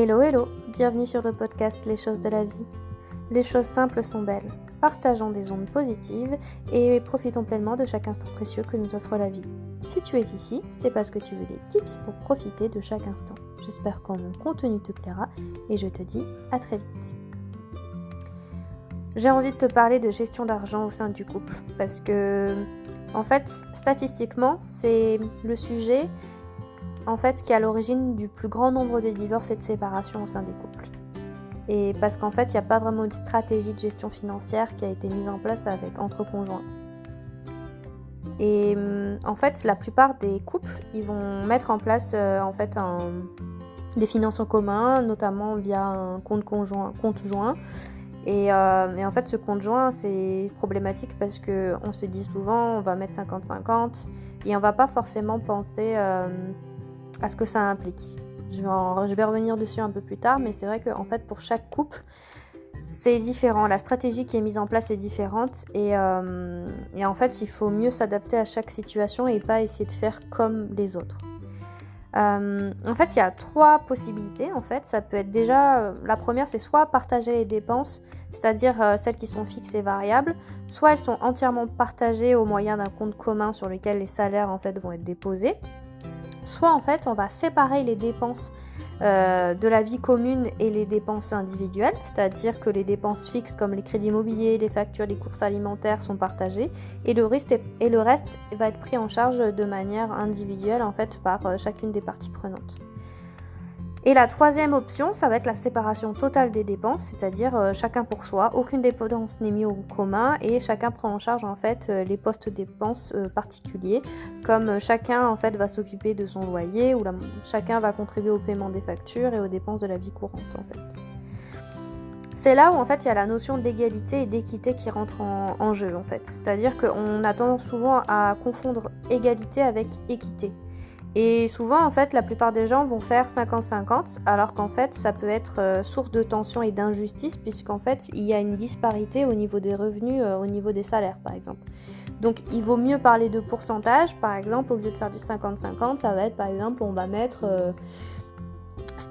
Hello hello, bienvenue sur le podcast Les choses de la vie. Les choses simples sont belles, partageons des ondes positives et profitons pleinement de chaque instant précieux que nous offre la vie. Si tu es ici, c'est parce que tu veux des tips pour profiter de chaque instant. J'espère que mon contenu te plaira et je te dis à très vite. J'ai envie de te parler de gestion d'argent au sein du couple parce que, en fait, statistiquement, c'est le sujet qui est à l'origine du plus grand nombre de divorces et de séparations au sein des couples. Et parce qu'en fait, il n'y a pas vraiment une stratégie de gestion financière qui a été mise en place entre conjoints. Et en fait, la plupart des couples, ils vont mettre en place des finances en commun, notamment via un compte joint. Et en fait, ce compte joint, c'est problématique parce qu'on se dit souvent, on va mettre 50-50 et on va pas forcément penser à ce que ça implique. Je vais revenir dessus un peu plus tard, mais c'est vrai qu'en fait, pour chaque couple, c'est différent. La stratégie qui est mise en place est différente et en fait, il faut mieux s'adapter à chaque situation et pas essayer de faire comme les autres. En fait, il y a 3 possibilités. En fait, ça peut être déjà, la première, c'est soit partager les dépenses, c'est-à-dire celles qui sont fixes et variables, soit elles sont entièrement partagées au moyen d'un compte commun sur lequel les salaires en fait vont être déposés. Soit en fait, on va séparer les dépenses de la vie commune et les dépenses individuelles, c'est-à-dire que les dépenses fixes comme les crédits immobiliers, les factures, les courses alimentaires sont partagées et le reste va être pris en charge de manière individuelle en fait par chacune des parties prenantes. Et la troisième option, ça va être la séparation totale des dépenses, c'est-à-dire chacun pour soi, aucune dépense n'est mise au commun et chacun prend en charge en fait les postes dépenses particuliers, comme chacun en fait va s'occuper de son loyer ou chacun va contribuer au paiement des factures et aux dépenses de la vie courante en fait. C'est là où en fait il y a la notion d'égalité et d'équité qui rentre en jeu en fait, c'est-à-dire qu'on a tendance souvent à confondre égalité avec équité. Et souvent, en fait, la plupart des gens vont faire 50-50, alors qu'en fait, ça peut être source de tension et d'injustice, puisqu'en fait, il y a une disparité au niveau des revenus, au niveau des salaires, par exemple. Donc, il vaut mieux parler de pourcentage, par exemple, au lieu de faire du 50-50, ça va être, par exemple, on va mettre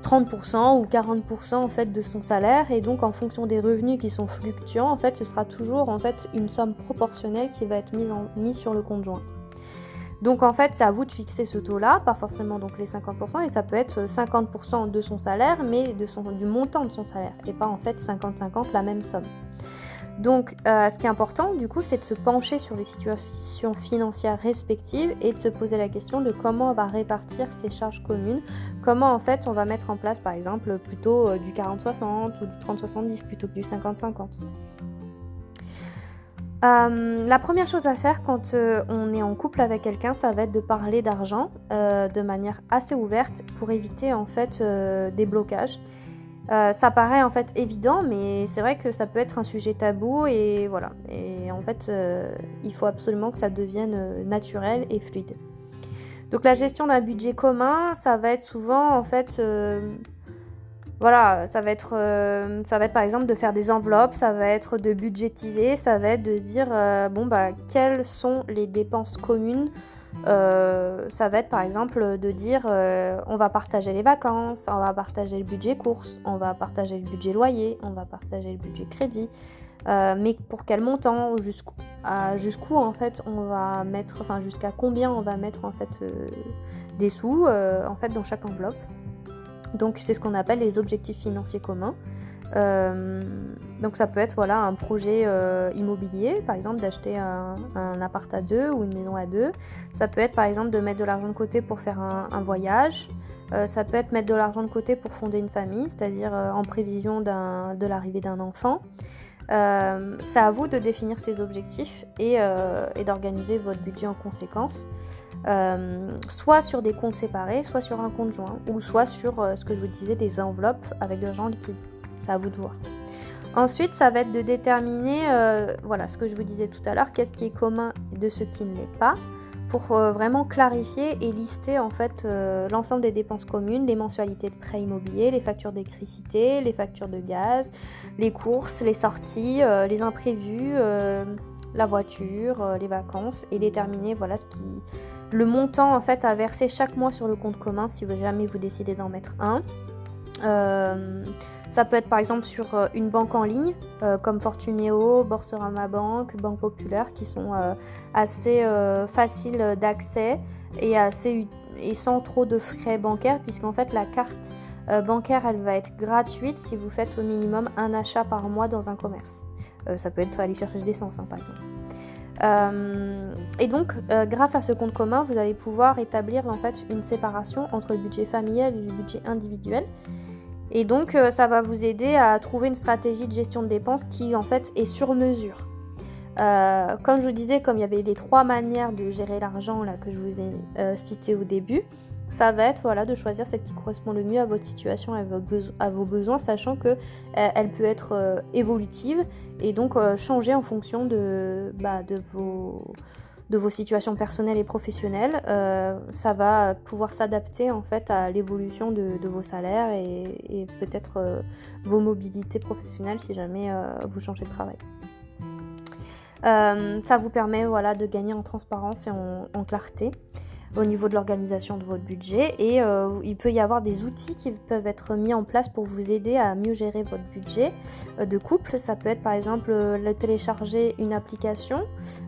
30% ou 40% en fait de son salaire, et donc en fonction des revenus qui sont fluctuants, en fait, ce sera toujours en fait une somme proportionnelle qui va être mise sur le compte joint. Donc en fait, c'est à vous de fixer ce taux-là, pas forcément donc les 50%, et ça peut être 50% de son salaire, mais du montant de son salaire, et pas en fait 50-50 la même somme. Donc ce qui est important du coup, c'est de se pencher sur les situations financières respectives et de se poser la question de comment on va répartir ces charges communes, comment en fait on va mettre en place par exemple plutôt du 40-60 ou du 30-70 plutôt que du 50-50. La première chose à faire quand on est en couple avec quelqu'un, ça va être de parler d'argent de manière assez ouverte pour éviter en fait des blocages. Ça paraît en fait évident, mais c'est vrai que ça peut être un sujet tabou et voilà. Et en fait, il faut absolument que ça devienne naturel et fluide. Donc la gestion d'un budget commun, ça va être souvent en fait... ça va être par exemple de faire des enveloppes, ça va être de budgétiser, ça va être de se dire quelles sont les dépenses communes. Ça va être par exemple de dire on va partager les vacances, on va partager le budget courses, on va partager le budget loyer, on va partager le budget crédit, mais pour quel montant, jusqu'où en fait on va mettre, enfin jusqu'à combien on va mettre en fait des sous en fait dans chaque enveloppe. Donc c'est ce qu'on appelle les objectifs financiers communs. Donc ça peut être un projet immobilier, par exemple d'acheter un appart à 2 ou une maison à 2. Ça peut être par exemple de mettre de l'argent de côté pour faire un voyage. Ça peut être mettre de l'argent de côté pour fonder une famille, c'est-à-dire en prévision de l'arrivée d'un enfant. C'est à vous de définir ces objectifs et d'organiser votre budget en conséquence. Soit sur des comptes séparés, soit sur un compte joint, ou soit sur ce que je vous disais, des enveloppes avec de l'argent liquide. C'est à vous de voir. Ensuite, ça va être de déterminer, ce que je vous disais tout à l'heure, qu'est-ce qui est commun de ce qui ne l'est pas, pour vraiment clarifier et lister en fait l'ensemble des dépenses communes, les mensualités de prêt immobilier, les factures d'électricité, les factures de gaz, les courses, les sorties, les imprévus, la voiture, les vacances, et déterminer le montant en fait à verser chaque mois sur le compte commun si jamais vous décidez d'en mettre un. Ça peut être par exemple sur une banque en ligne comme Fortunéo, Boursorama Banque, Banque Populaire qui sont assez faciles d'accès et sans trop de frais bancaires puisqu'en fait la carte bancaire elle va être gratuite si vous faites au minimum un achat par mois dans un commerce. Ça peut être aller chercher de l'essence par exemple. Et donc grâce à ce compte commun vous allez pouvoir établir en fait une séparation entre le budget familial et le budget individuel et donc ça va vous aider à trouver une stratégie de gestion de dépenses qui en fait est sur mesure. Comme je vous disais, comme il y avait les 3 manières de gérer l'argent là, que je vous ai citées au début, ça va être de choisir celle qui correspond le mieux à votre situation, à vos besoins, sachant que elle peut être évolutive et donc changer en fonction de vos situations personnelles et professionnelles. Ça va pouvoir s'adapter en fait à l'évolution de vos salaires et peut-être vos mobilités professionnelles si jamais vous changez de travail. Ça vous permet de gagner en transparence et en clarté au niveau de l'organisation de votre budget et il peut y avoir des outils qui peuvent être mis en place pour vous aider à mieux gérer votre budget de couple. Ça peut être par exemple télécharger une application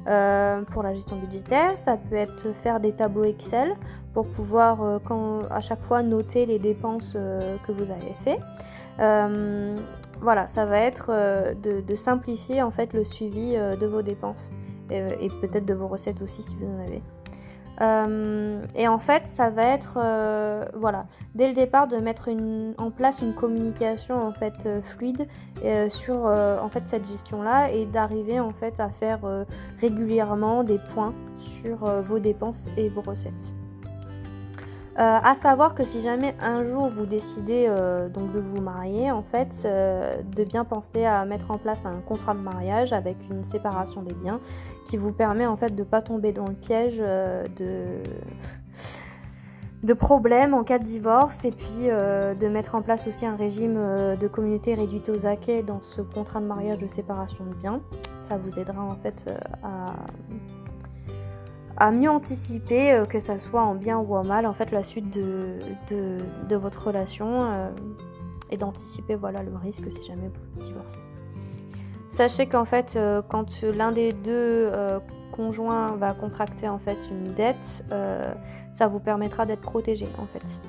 pour la gestion budgétaire, ça peut être faire des tableaux Excel pour pouvoir à chaque fois noter les dépenses que vous avez fait. Ça va être de simplifier en fait le suivi de vos dépenses et peut-être de vos recettes aussi si vous en avez. Et en fait ça va être dès le départ de mettre en place une communication en fait fluide sur en fait cette gestion là et d'arriver en fait à faire régulièrement des points sur vos dépenses et vos recettes. À savoir que si jamais un jour vous décidez donc de vous marier, en fait, de bien penser à mettre en place un contrat de mariage avec une séparation des biens qui vous permet en fait de pas tomber dans le piège de problèmes en cas de divorce et puis de mettre en place aussi un régime de communauté réduite aux acquets dans ce contrat de mariage de séparation de biens. Ça vous aidera en fait à mieux anticiper, que ça soit en bien ou en mal, en fait, la suite de votre relation et d'anticiper le risque si jamais vous divorcez. Sachez qu'en fait, quand l'un des deux conjoints va contracter en fait une dette, ça vous permettra d'être protégé en fait.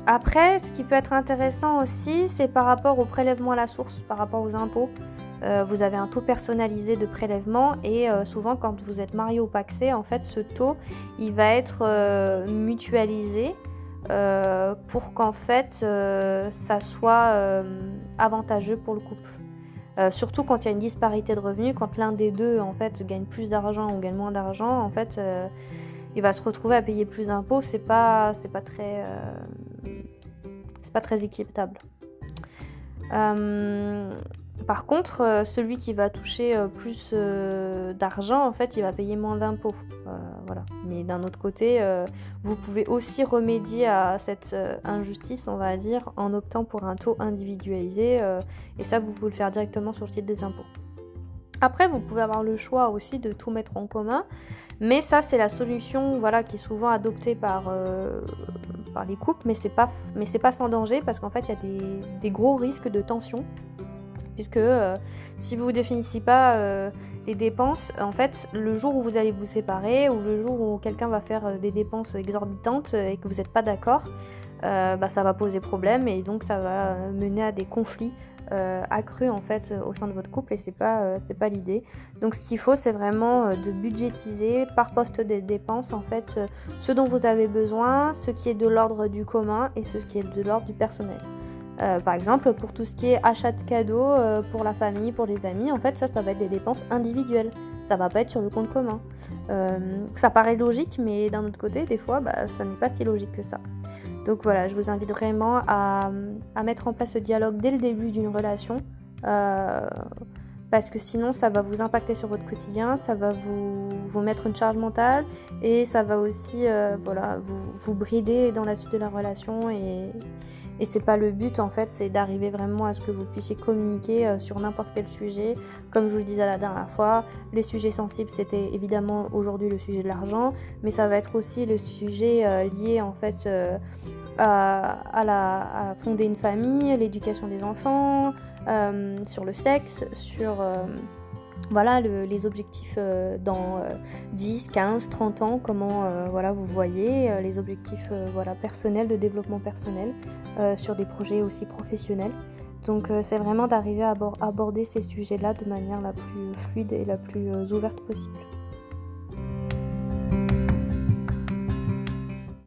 Après, ce qui peut être intéressant aussi, c'est par rapport au prélèvement à la source, par rapport aux impôts. Vous avez un taux personnalisé de prélèvement et souvent quand vous êtes marié ou pacsé, en fait ce taux il va être mutualisé pour qu'en fait ça soit avantageux pour le couple. Surtout quand il y a une disparité de revenus, quand l'un des deux en fait gagne plus d'argent ou gagne moins d'argent, en fait il va se retrouver à payer plus d'impôts, c'est pas très équitable. Par contre, celui qui va toucher plus d'argent, en fait, il va payer moins d'impôts. Mais d'un autre côté, vous pouvez aussi remédier à cette injustice, on va dire, en optant pour un taux individualisé. Et ça, vous pouvez le faire directement sur le site des impôts. Après, vous pouvez avoir le choix aussi de tout mettre en commun. Mais ça, c'est la solution qui est souvent adoptée par les couples. Mais c'est pas sans danger parce qu'en fait, il y a des gros risques de tension. Puisque si vous ne définissez pas les dépenses, en fait, le jour où vous allez vous séparer ou le jour où quelqu'un va faire des dépenses exorbitantes et que vous n'êtes pas d'accord, ça va poser problème et donc ça va mener à des conflits accrus en fait au sein de votre couple et c'est pas l'idée. Donc ce qu'il faut, c'est vraiment de budgétiser par poste des dépenses en fait ce dont vous avez besoin, ce qui est de l'ordre du commun et ce qui est de l'ordre du personnel. Par exemple, pour tout ce qui est achat de cadeaux pour la famille, pour les amis, en fait, ça va être des dépenses individuelles. Ça va pas être sur le compte commun. Ça paraît logique, mais d'un autre côté, des fois, ça n'est pas si logique que ça. Donc voilà, je vous invite vraiment à mettre en place ce dialogue dès le début d'une relation. parce que sinon ça va vous impacter sur votre quotidien, ça va vous mettre une charge mentale et ça va aussi vous brider dans la suite de la relation et c'est pas le but en fait, c'est d'arriver vraiment à ce que vous puissiez communiquer sur n'importe quel sujet. Comme je vous le disais la dernière fois, les sujets sensibles c'était évidemment aujourd'hui le sujet de l'argent, mais ça va être aussi le sujet lié en fait à fonder une famille, l'éducation des enfants, sur le sexe, sur les objectifs dans 10, 15, 30 ans, comment vous voyez, les objectifs personnels, de développement personnel, sur des projets aussi professionnels. Donc c'est vraiment d'arriver à aborder ces sujets-là de manière la plus fluide et la plus ouverte possible.